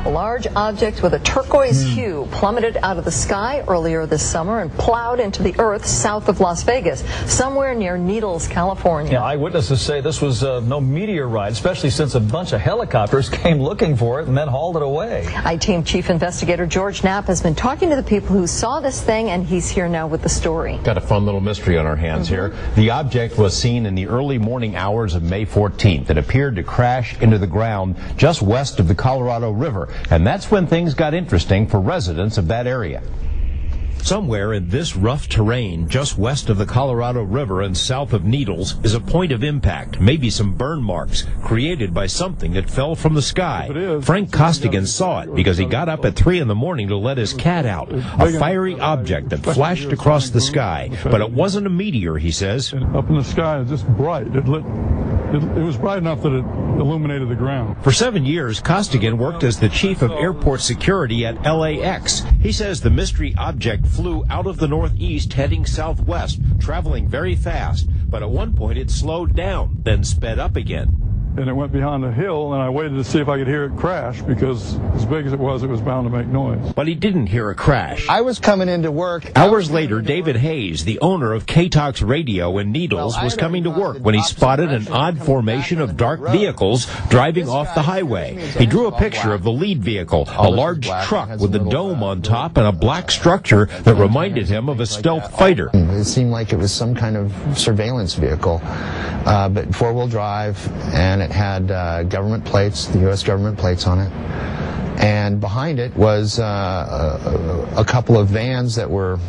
A large object with a turquoise hue plummeted out of the sky earlier this summer and plowed into the earth south of Las Vegas, somewhere near Needles, California. Yeah, eyewitnesses say this was no meteorite, especially since a bunch of helicopters came looking for it and then hauled it away. I-Team Chief Investigator George Knapp has been talking to the people who saw this thing, and he's here now with the story. Got a fun little mystery on our hands here. The object was seen in the early morning hours of May 14th. It appeared to crash into the ground just west of the Colorado River, and that's when things got interesting for residents of that area. Somewhere in this rough terrain, just west of the Colorado River and south of Needles, is a point of impact, maybe some burn marks, created by something that fell from the sky. Frank Costigan saw it because he got up at 3 in the morning to let his cat out. A fiery object that flashed across the sky, but it wasn't a meteor, he says. Up in the sky, it's just bright. It was bright enough that it illuminated the ground. For 7 years, Costigan worked as the chief of airport security at LAX. He says the mystery object flew out of the northeast heading southwest, traveling very fast, but at one point it slowed down, then sped up again. And it went behind a hill, and I waited to see if I could hear it crash, because as big as it was bound to make noise. But he didn't hear a crash. I was coming into work. Hours later, David Hayes, the owner of K-Talks Radio in Needles, was coming to work when he spotted an odd formation of dark vehicles driving off the highway. He drew a picture of the lead vehicle, a large truck with a dome on top and a black structure that reminded him of a stealth fighter. It seemed like it was some kind of surveillance vehicle, but four-wheel drive, and it had government plates, the U.S. government plates on it. And behind it was a couple of vans that were,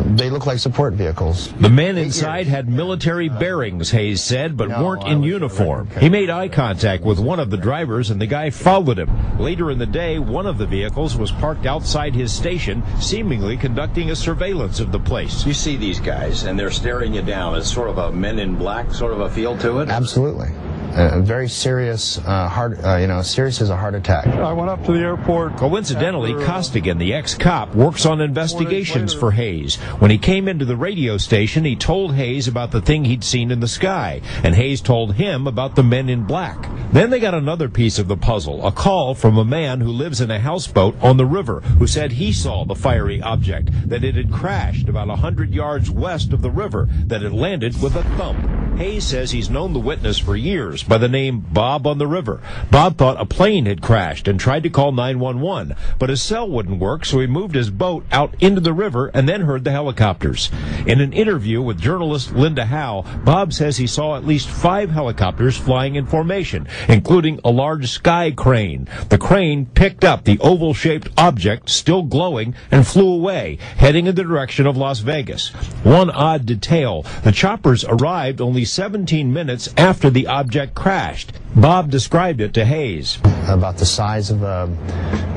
they looked like support vehicles. The men inside had military bearings, Hayes said, but weren't in uniform. He made eye contact with one of the drivers, and the guy followed him. Later in the day, one of the vehicles was parked outside his station, seemingly conducting a surveillance of the place. You see these guys, and they're staring you down. It's sort of a Men in Black sort of a feel to it. Absolutely. Very serious, serious as a heart attack. I went up to the airport. Coincidentally, Costigan, the ex-cop, works on investigations for Hayes. When he came into the radio station, he told Hayes about the thing he'd seen in the sky, and Hayes told him about the Men in Black. Then they got another piece of the puzzle, a call from a man who lives in a houseboat on the river, who said he saw the fiery object, that it had crashed about 100 yards west of the river, that it landed with a thump. Hayes says he's known the witness for years by the name Bob on the River. Bob thought a plane had crashed and tried to call 911, but his cell wouldn't work, so he moved his boat out into the river and then heard the helicopters. In an interview with journalist Linda Howe, Bob says he saw at least 5 helicopters flying in formation, including a large sky crane. The crane picked up the oval-shaped object, still glowing, and flew away, heading in the direction of Las Vegas. One odd detail, the choppers arrived only 17 minutes after the object crashed. Bob described it to Hayes. About the size of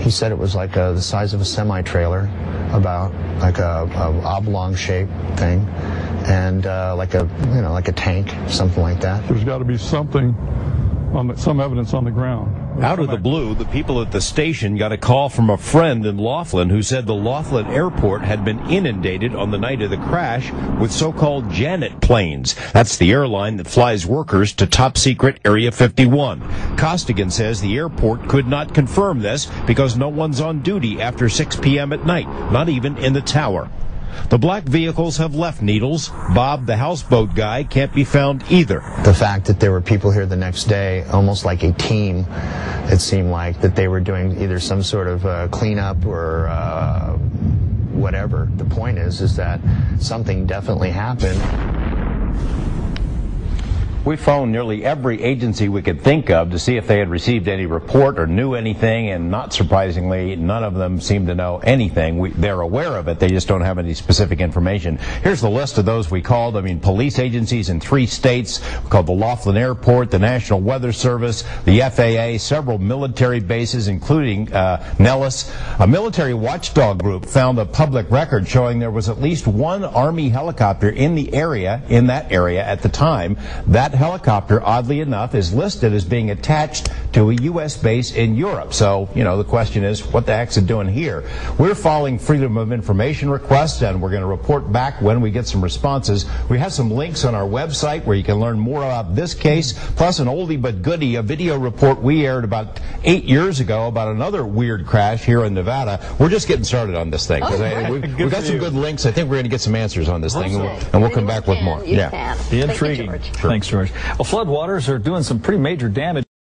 he said it was like the size of a semi-trailer, about like a oblong shaped thing, and like a tank, something like that. There's got to be something, some evidence on the ground. Out of the blue, the people at the station got a call from a friend in Laughlin who said the Laughlin airport had been inundated on the night of the crash with so-called Janet planes. That's the airline that flies workers to top-secret Area 51. Costigan says the airport could not confirm this because no one's on duty after 6 p.m. at night, not even in the tower. The black vehicles have left Needles. Bob, the houseboat guy, can't be found either. The fact that there were people here the next day, almost like a team, it seemed like, that they were doing either some sort of cleanup or whatever. The point is that something definitely happened. We phoned nearly every agency we could think of to see if they had received any report or knew anything, and not surprisingly, none of them seem to know anything. They're aware of it, they just don't have any specific information. Here's the list of those we called. Police agencies in 3 states. We called the Laughlin Airport, the National Weather Service, the FAA, several military bases, including Nellis. A military watchdog group found a public record showing there was at least 1 Army helicopter in that area at the time. That helicopter, oddly enough, is listed as being attached to a U.S. base in Europe. So, you know, the question is, what the heck's it doing here? We're following Freedom of Information requests, and we're going to report back when we get some responses. We have some links on our website where you can learn more about this case, plus an oldie but goodie, a video report we aired about 8 years ago about another weird crash here in Nevada. We're just getting started on this thing. We've got some good links. I think we're going to get some answers on this thing, and we'll come back with more. Yeah. Intriguing. Thank you, George. Thanks, George. Well, floodwaters are doing some pretty major damage.